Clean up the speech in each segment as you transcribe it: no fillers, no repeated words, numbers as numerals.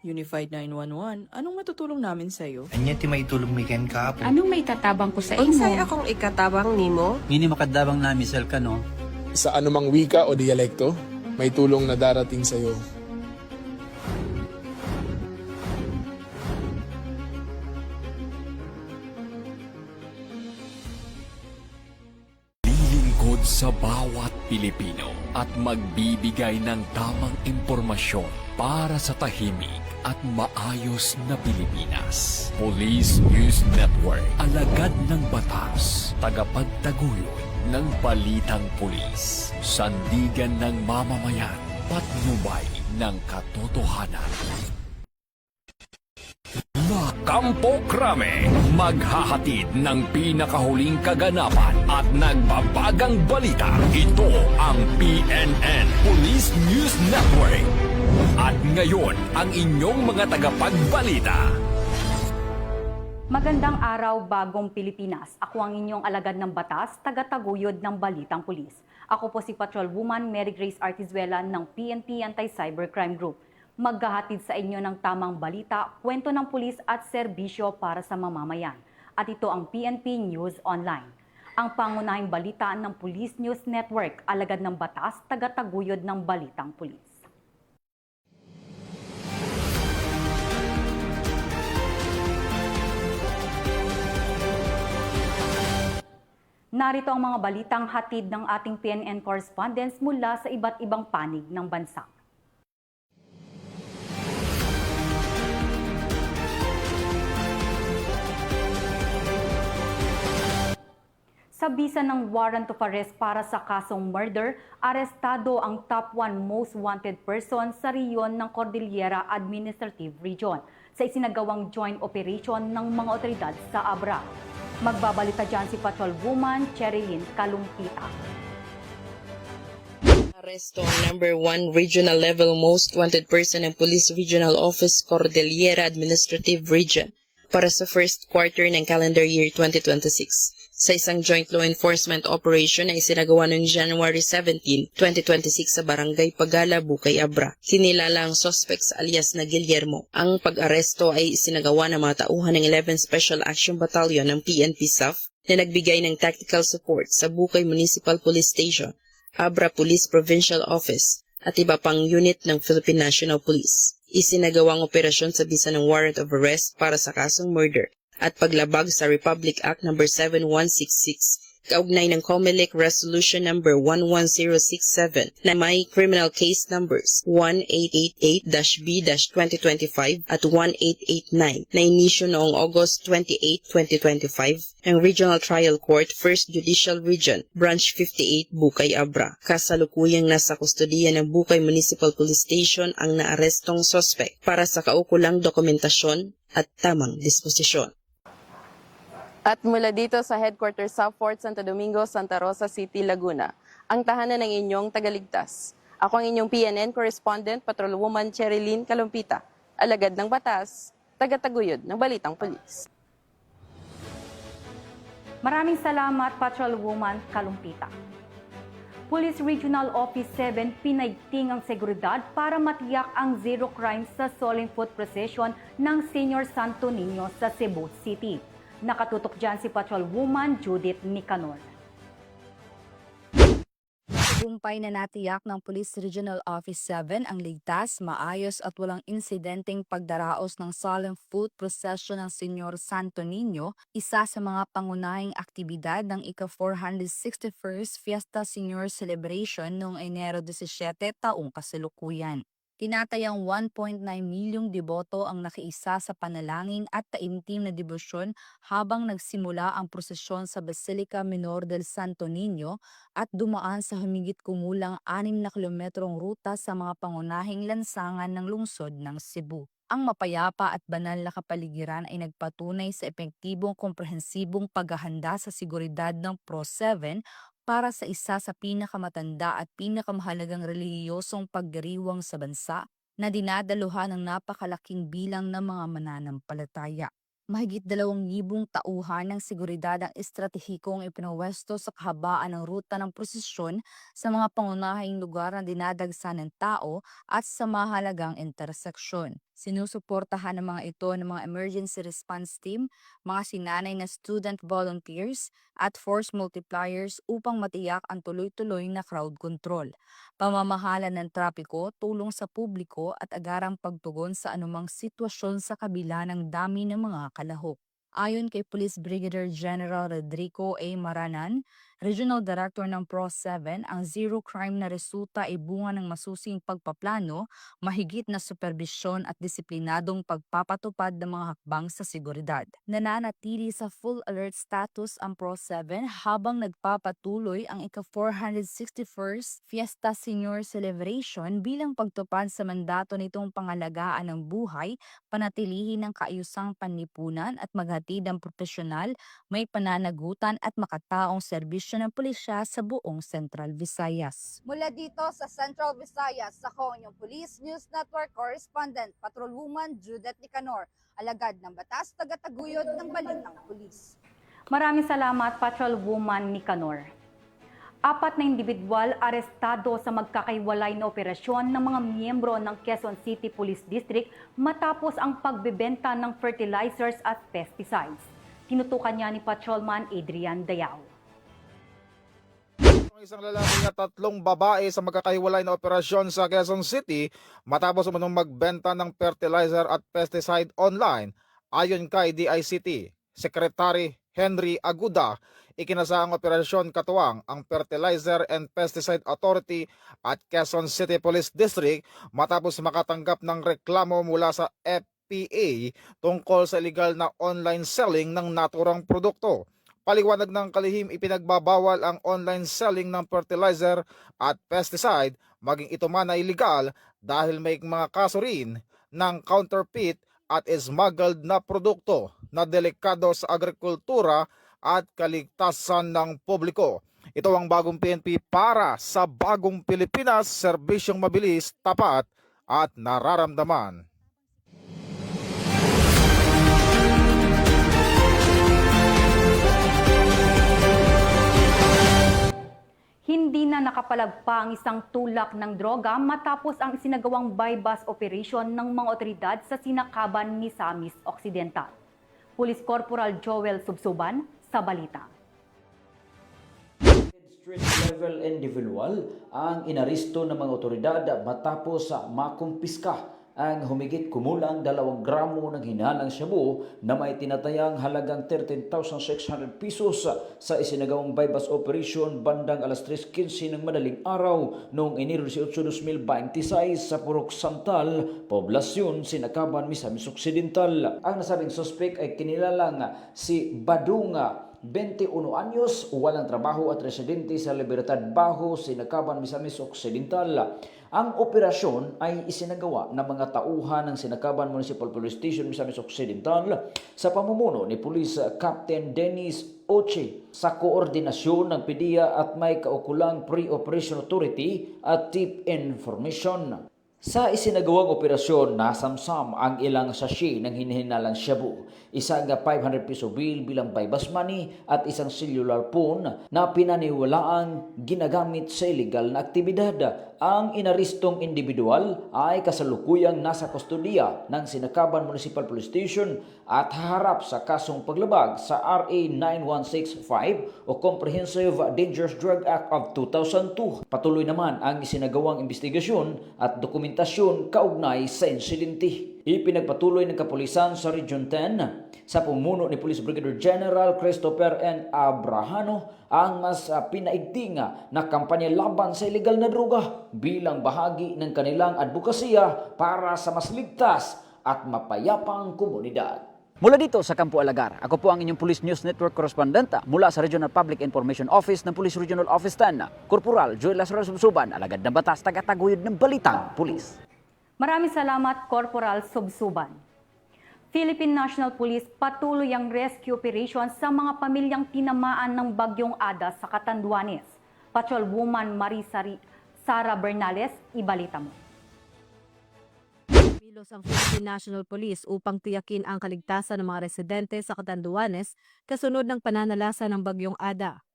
Unified 911, anong matutulong namin sa'yo? Anya ti maitulong mi ken kapo. Anong may tatabang ko sa Unsay imo? akong ikatabang nimo? Ngini makadabang na misal ka no. Sa anumang wika o dialekto, may tulong na darating sa iyo. Lilingkod sa bawat Pilipino at magbibigay ng tamang impormasyon para sa tahimik at maayos na Pilipinas. Police News Network, alagad ng batas, tagapagtaguyod ng balitang pulis, sandigan ng mamamayan, patnubay ng katotohanan. La Campo Crame, maghahatid ng pinakahuling kaganapan at nagbabagang balita. Ito ang PNN Police News Network. At ngayon, ang inyong mga tagapagbalita. Magandang araw, bagong Pilipinas. Ako ang inyong alagad ng batas, tagataguyod ng Balitang Pulis. Ako po si Patrolwoman Mary Grace Artizuela ng PNP Anti-Cybercrime Group. Maghahatid sa inyo ng tamang balita, kwento ng pulis at serbisyo para sa mamamayan. At ito ang PNP News Online. Ang pangunahing balita ng Police News Network, alagad ng batas, tagataguyod ng Balitang Pulis. Narito ang mga balitang hatid ng ating PNN correspondents mula sa iba't ibang panig ng bansa. Sa bisa ng warrant of arrest para sa kasong murder, arestado ang top 1 most wanted person sa riyon ng Cordillera Administrative Region sa isinagawang joint operation ng mga otoridad sa Abra. Magbabalita dyan si Patrolwoman Cherilyn Kalumpita. Aresto ang number 1 regional level most wanted person ng Police Regional Office Cordillera Administrative Region para sa first quarter ng calendar year 2026. Sa isang joint law enforcement operation na isinagawa noong January 17, 2026 sa Barangay Pagala, Bukay, Abra. Kinilala ang suspects alias na Guillermo. Ang pag-aresto ay isinagawa ng mga tauhan ng 11 Special Action Battalion ng PNP SAF na nagbigay ng tactical support sa Bukay Municipal Police Station, Abra Police Provincial Office at iba pang unit ng Philippine National Police. Isinagawang operasyon sa bisa ng warrant of arrest para sa kasong murder at paglabag sa Republic Act No. 7166, kaugnay ng COMELEC Resolution No. 11067 na may criminal case numbers 1888-B-2025 at 1889 na inisyo noong August 28, 2025 ng Regional Trial Court, 1st Judicial Region, Branch 58, Bukay, Abra. Kasalukuyang nasa kustodiya ng Bukay Municipal Police Station ang naarestong suspect para sa kaukulang dokumentasyon at tamang disposisyon. At mula dito sa headquarters sa Fort Santo Domingo, Santa Rosa City, Laguna, ang tahanan ng inyong tagaligtas. Ako ang inyong PNN correspondent, Patrolwoman Cherilyn Kalumpita, alagad ng batas, tagataguyod ng Balitang Pulis. Maraming salamat, Patrolwoman Kalumpita. Police Regional Office 7 pinaigting ang seguridad para matiyak ang zero crime sa Solemn Foot Procession ng Senior Santo Niño sa Cebu City. Nakatutok dyan si Patrolwoman Judith Nicanor. Tagumpay na natiyak ng Police Regional Office 7 ang ligtas, maayos at walang insidenteng pagdaraos ng Solemn Foot Procession ng Senior Santo Niño, isa sa mga pangunahing aktibidad ng ika-461st Fiesta Senior Celebration noong Enero 17 taong kasalukuyan. Tinatayang 1.9 milyong deboto ang nakiisa sa panalangin at taimtim na debosyon habang nagsimula ang prosesyon sa Basilica Minor del Santo Niño at dumaan sa humigit kumulang 6 na kilometrong ruta sa mga pangunahing lansangan ng lungsod ng Cebu. Ang mapayapa at banal na kapaligiran ay nagpatunay sa epektibong komprehensibong paghahanda sa seguridad ng Pro-7 para sa isa sa pinakamatanda at pinakamahalagang relihiyosong pagdiriwang sa bansa na dinadaluhan ng napakalaking bilang ng mga mananampalataya. Mahigit 2,000 tauhan ng seguridad ang estratehikong ipinwesto sa kahabaan ng ruta ng prosesyon sa mga pangunahing lugar na dinadagsa ng tao at sa mahalagang interseksyon. Sinusuportahan ng mga ito ng mga emergency response team, mga sinanay na student volunteers at force multipliers upang matiyak ang tuloy-tuloy na crowd control. Pamamahala ng trapiko, tulong sa publiko at agarang pagtugon sa anumang sitwasyon sa kabila ng dami ng mga kalahok. Ayon kay Police Brigadier General Rodrigo A. Maranan, Regional Director ng PRO-7, ang zero crime na resulta ay bunga ng masusing pagpaplano, mahigit na superbisyon at disiplinadong pagpapatupad ng mga hakbang sa seguridad. Nananatili sa full alert status ang PRO-7 habang nagpapatuloy ang ika-461st Fiesta Senior Celebration bilang pagtupad sa mandato nitong pangalagaan ng buhay, panatilihin ng kaayusang panlipunan at maghatid ng profesional, may pananagutan at makataong serbisyo ng pulisya sa buong Central Visayas. Mula dito sa Central Visayas, ako ang inyong Police News Network Correspondent, Patrolwoman Judith Nicanor, alagad ng batas, tagataguyod ng balitang pulis. Maraming salamat, Patrolwoman Nicanor. 4 na individual arestado sa magkakaiwalay na operasyon ng mga miyembro ng Quezon City Police District matapos ang pagbebenta ng fertilizers at pesticides. Tinutukan niya ni Patrolman Adrian Dayao. Isang lalaki at 3 babae sa magkakahiwalay na operasyon sa Quezon City matapos umunong magbenta ng fertilizer at pesticide online. Ayon kay DICT Secretary Henry Aguda, ikinasa ang operasyon katuwang ang Fertilizer and Pesticide Authority at Quezon City Police District matapos makatanggap ng reklamo mula sa FPA tungkol sa illegal na online selling ng naturang produkto. Paliwanag ng kalihim, ipinagbabawal ang online selling ng fertilizer at pesticide, maging ito man ay illegal dahil may mga kaso rin ng counterfeit at smuggled na produkto na delikado sa agrikultura at kaligtasan ng publiko. Ito ang bagong PNP para sa bagong Pilipinas, serbisyong mabilis, tapat at nararamdaman. Hindi na nakapalagpa ang isang tulak ng droga matapos ang isinagawang buy-bust operation ng mga otoridad sa sinakaban ni Misamis Occidental. Police Corporal Joel Subsuban sa balita. Street level individual ang inaristo ng mga otoridad matapos makumpiska ang humigit kumulang 2 gramo ng hinalang shabu na may tinatayang halagang 13,600 pesos sa isinagawang buy-bust operation bandang alas 3:15 ng madaling araw noong Enero 18, 2026 sa Purok Santal, Poblasyon, Sinakaban, Misamis Occidental. Ang nasabing suspek ay kinilalang si Badunga, 21 anyos, walang trabaho at residente sa Libertad Bajo, Sinakaban, Misamis Occidental. Ang operasyon ay isinagawa ng mga tauhan ng Sinakaban Municipal Police Station, Misamis Occidental sa pamumuno ni Police Captain Dennis Oche sa koordinasyon ng PDEA at may kaukulang Pre-Operation Authority at Tip Information. Sa isinagawang operasyon, nasamsam ang ilang sachet ng hinihinalang shabu, isang 500 peso bill bilang buy-bust money at isang cellular phone na pinaniwalaang ginagamit sa illegal na aktibidad. Ang inaristong individual ay kasalukuyang nasa kustodiya ng Sinakaban Municipal Police Station at haharap sa kasong paglabag sa RA 9165 o Comprehensive Dangerous Drug Act of 2002. Patuloy naman ang isinagawang investigasyon at dokumentasyon kaugnay sa insidente. Ipinagpatuloy ng kapulisan sa Region 10 sa pumuno ni Police Brigadier General Christopher N. Abrahano ang mas pinaigting na kampanya laban sa illegal na droga bilang bahagi ng kanilang advokasya para sa mas ligtas at mapayapang komunidad. Mula dito sa Campo Alagar, ako po ang inyong Police News Network Correspondent mula sa Regional Public Information Office ng Police Regional Office 10, Corporal Joel Lazaro Subsuban, alagad ng batas, tagataguyod ng balitang pulis. Maraming salamat, Corporal Subsuban. Philippine National Police patuloy ang rescue operation sa mga pamilyang tinamaan ng Bagyong Ada sa Catanduanes. Patrolwoman Sara Bernales, ibalita mo. Kilos ang Philippine National Police upang tiyakin ang kaligtasan ng mga residente sa Catanduanes kasunod ng pananalasa ng Bagyong Ada.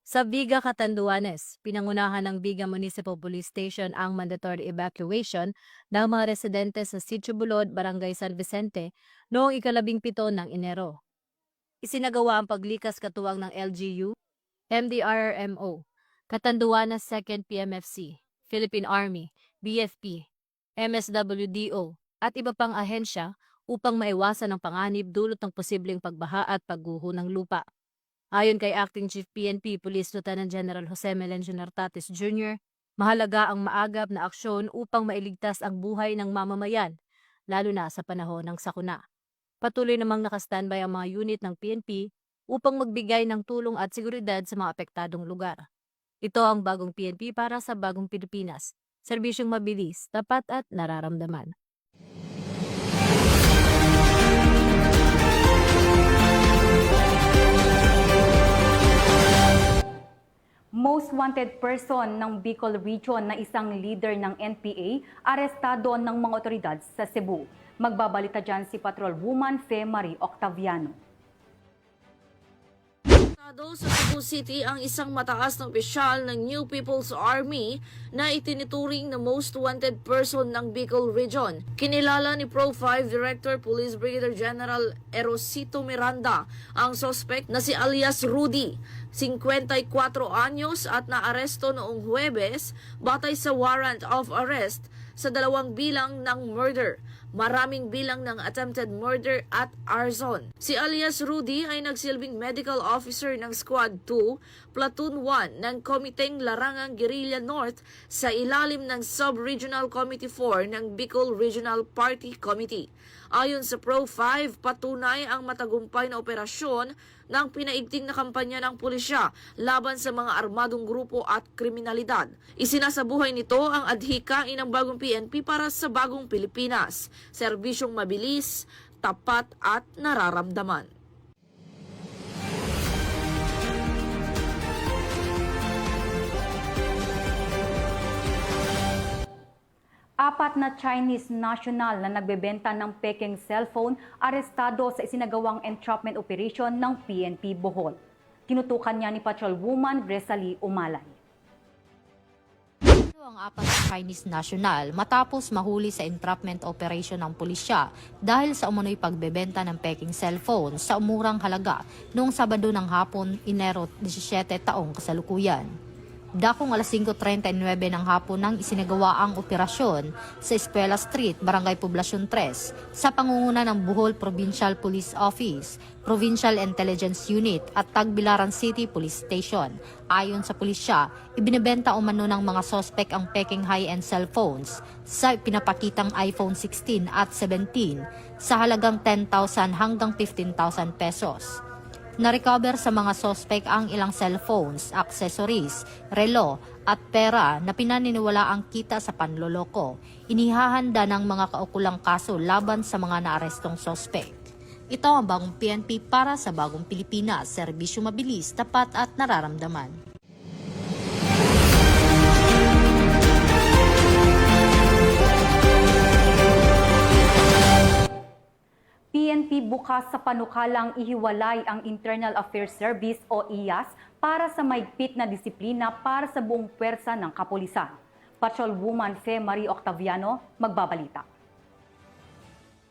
Sa Viga, Catanduanes, pinangunahan ng Viga Municipal Police Station ang mandatory evacuation ng mga residente sa Sitio Bulod, Barangay San Vicente noong 17 ng Enero. Isinagawa ang paglikas katuwang ng LGU, MDRRMO, Catanduanes 2nd PMFC, Philippine Army, BFP, MSWDO at iba pang ahensya upang maiwasan ang panganib dulot ng posibleng pagbaha at pagguho ng lupa. Ayon kay Acting Chief PNP Police Lieutenant General Jose Melencio Nartates Jr., mahalaga ang maagap na aksyon upang mailigtas ang buhay ng mamamayan, lalo na sa panahon ng sakuna. Patuloy namang nakastandby ang mga unit ng PNP upang magbigay ng tulong at seguridad sa mga apektadong lugar. Ito ang bagong PNP para sa bagong Pilipinas, serbisyong mabilis, tapat at nararamdaman. Most wanted person ng Bicol Region na isang leader ng NPA, arestado ng mga otoridad sa Cebu. Magbabalita dyan si Patrolwoman Fe Marie Octaviano. Sa Cebu City ang isang mataas na opisyal ng New People's Army na itinituring na most wanted person ng Bicol Region. Kinilala ni Pro 5 Director Police Brigadier General Erosito Miranda ang suspect na si alias Rudy, 54 anyos at naaresto noong Huwebes batay sa warrant of arrest sa 2 bilang ng murder, maraming bilang ng attempted murder at arson. Si alias Rudy ay nagsilbing medical officer ng Squad 2, Platoon 1 ng Komiteng Larangang Guerrilla North sa ilalim ng Sub-Regional Committee 4 ng Bicol Regional Party Committee. Ayon sa Pro 5, patunay ang matagumpay na operasyon ng pinaigting na kampanya ng pulisya laban sa mga armadong grupo at kriminalidad. Isinasabuhay nito ang adhikain ng bagong PNP para sa bagong Pilipinas, serbisyong mabilis, tapat at nararamdaman. Apat na Chinese national na nagbebenta ng peking cellphone arestado sa isinagawang entrapment operation ng PNP Bohol. Tinutukan niya ni Patrolwoman Gresalie Umalay. Ang apat na Chinese national matapos mahuli sa entrapment operation ng pulisya dahil sa umano'y pagbebenta ng peking cellphone sa umurang halaga noong Sabado ng hapon, Enero 17 taong kasalukuyan. Dakong alas 5:39 ng hapon nang isinagawa ang operasyon sa Escuela Street, Barangay Poblacion 3 sa pangunguna ng Bohol Provincial Police Office, Provincial Intelligence Unit at Tagbilaran City Police Station. Ayon sa pulisya, ibinebenta umano ng mga sospek ang peking high-end cellphones sa pinapakitang iPhone 16 at 17 sa halagang 10,000 hanggang 15,000 pesos. Na-recover sa mga sospek ang ilang cellphones, accessories, relo at pera na pinaniniwala ang kita sa panloloko. Inihahanda ng mga kaukulang kaso laban sa mga naarestong sospek. Ito ang bagong PNP para sa bagong Pilipinas, serbisyo mabilis, tapat at nararamdaman. PNP bukas sa panukalang ihiwalay ang Internal Affairs Service o IAS para sa mahigpit na disiplina para sa buong pwersa ng kapulisan. Patrolwoman Fe Marie Octaviano magbabalita.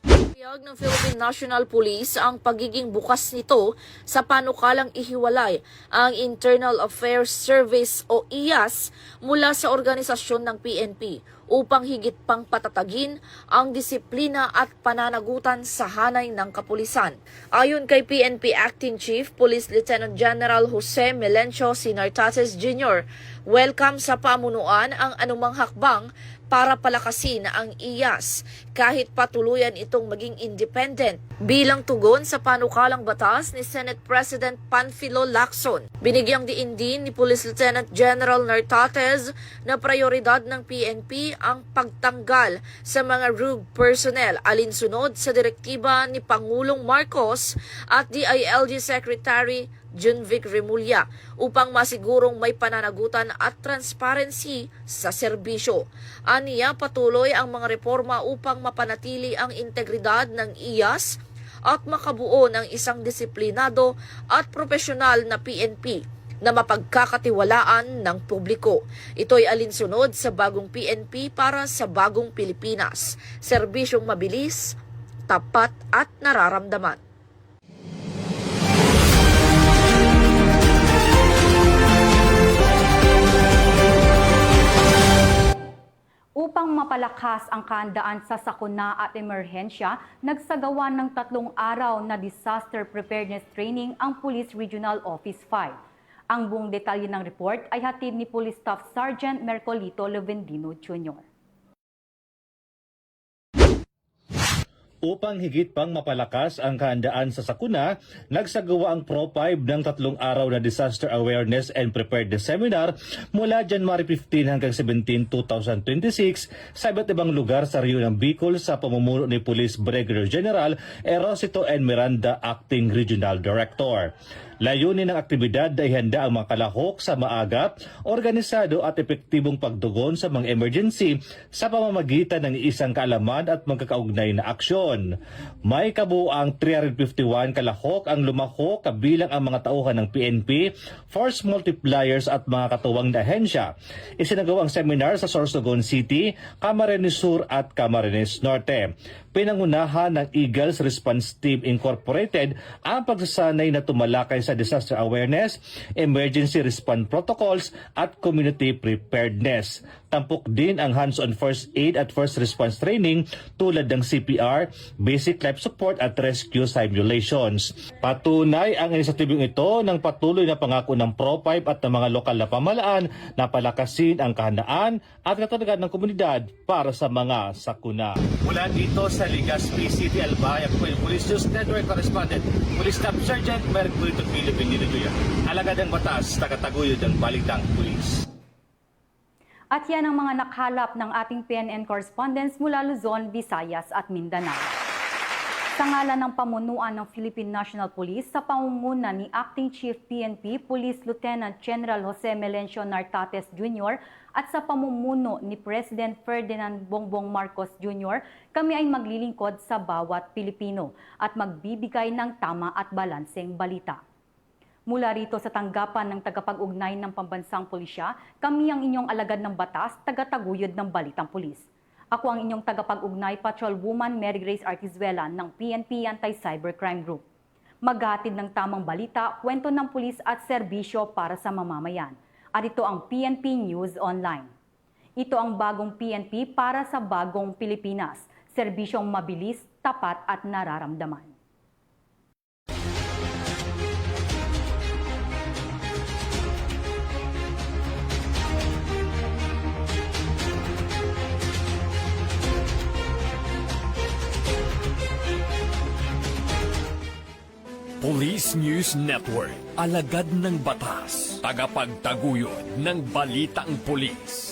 Pahayag ng Philippine National Police ang pagiging bukas nito sa panukalang ihiwalay ang Internal Affairs Service o IAS mula sa organisasyon ng PNP upang higit pang patatagin ang disiplina at pananagutan sa hanay ng kapulisan. Ayon kay PNP Acting Chief Police Lieutenant General Jose Melencio Nartates Jr., welcome sa pamunuan ang anumang hakbang para palakasin ang IAS kahit patuluyan itong maging independent bilang tugon sa panukalang batas ni Senate President Panfilo Lacson. Binigyang diin din ni Police Lieutenant General Nartates na prioridad ng PNP ang pagtanggal sa mga rogue personnel alinsunod sa direktiba ni Pangulong Marcos at DILG Secretary Junvic Remulla upang masigurong may pananagutan at transparency sa serbisyo. Aniya, patuloy ang mga reforma upang mapanatili ang integridad ng IAS at makabuo ng isang disiplinado at profesional na PNP na mapagkakatiwalaan ng publiko. Ito'y alinsunod sa bagong PNP para sa bagong Pilipinas. Serbisyong mabilis, tapat at nararamdaman. Upang mapalakas ang kahandaan sa sakuna at emerhensya, nagsagawa ng 3 araw na disaster preparedness training ang Police Regional Office 5. Ang buong detalye ng report ay hatid ni Police Staff Sergeant Mercolito Levendino Jr. Upang higit pang mapalakas ang kahandaan sa sakuna, nagsagawa ang Pro5 ng 3 araw na Disaster Awareness and Preparedness Seminar mula January 15 hanggang 17, 2026 sa iba't ibang lugar sa Rio ng Bicol sa pamumuno ni Police Brigadier General Erosito N. Miranda, Acting Regional Director. Layunin ng aktibidad ay handa ang mga kalahok sa maaga, organisado at epektibong pagtugon sa mga emergency sa pamamagitan ng isang kaalaman at magkakaugnay na aksyon. May kabuuang 351 kalahok ang lumahok kabilang ang mga tauhan ng PNP, force multipliers at mga katuwang na ahensya. Isinagawa ang seminar sa Sorsogon City, Camarines Sur at Camarines Norte. Pinangunahan ng Eagles Response Team Incorporated ang pagsasanay na tumalakay sa disaster awareness, emergency response protocols at community preparedness. Tampok din ang hands-on first aid at first response training tulad ng CPR, basic life support at rescue simulations. Patunay ang inisyatibong ito ng patuloy na pangako ng Pro5 at ng mga lokal na pamahalaan na palakasin ang kahandaan at katatagan ng komunidad para sa mga sakuna. Mula dito sa Legazpi City, Albay, ako yung Police News Network Correspondent, Police Staff Sergeant Mercolito Levendino Jr. Alagad ng batas, tagataguyod ng Balitang Pulis. At yan ang mga nakalap ng ating PNN correspondents mula Luzon, Visayas at Mindanao. Sa ngalan ng pamunuan ng Philippine National Police sa pangunguna ni Acting Chief PNP Police Lieutenant General Jose Melencio Nartates Jr. at sa pamumuno ni President Ferdinand Bongbong Marcos Jr., kami ay maglilingkod sa bawat Pilipino at magbibigay ng tama at balanseng balita. Mula rito sa tanggapan ng tagapag-ugnay ng Pambansang Pulisya, kami ang inyong alagad ng batas, tagataguyod ng Balitang Pulis. Ako ang inyong tagapag-ugnay Patrolwoman Mary Grace Artizuela ng PNP Anti-Cybercrime Group. Maghatid ng tamang balita, kwento ng pulis at serbisyo para sa mamamayan. At ito ang PNP News Online. Ito ang bagong PNP para sa bagong Pilipinas. Serbisyong mabilis, tapat at nararamdaman. Police News Network, alagad ng batas, tagapagtaguyod ng balitang pulis.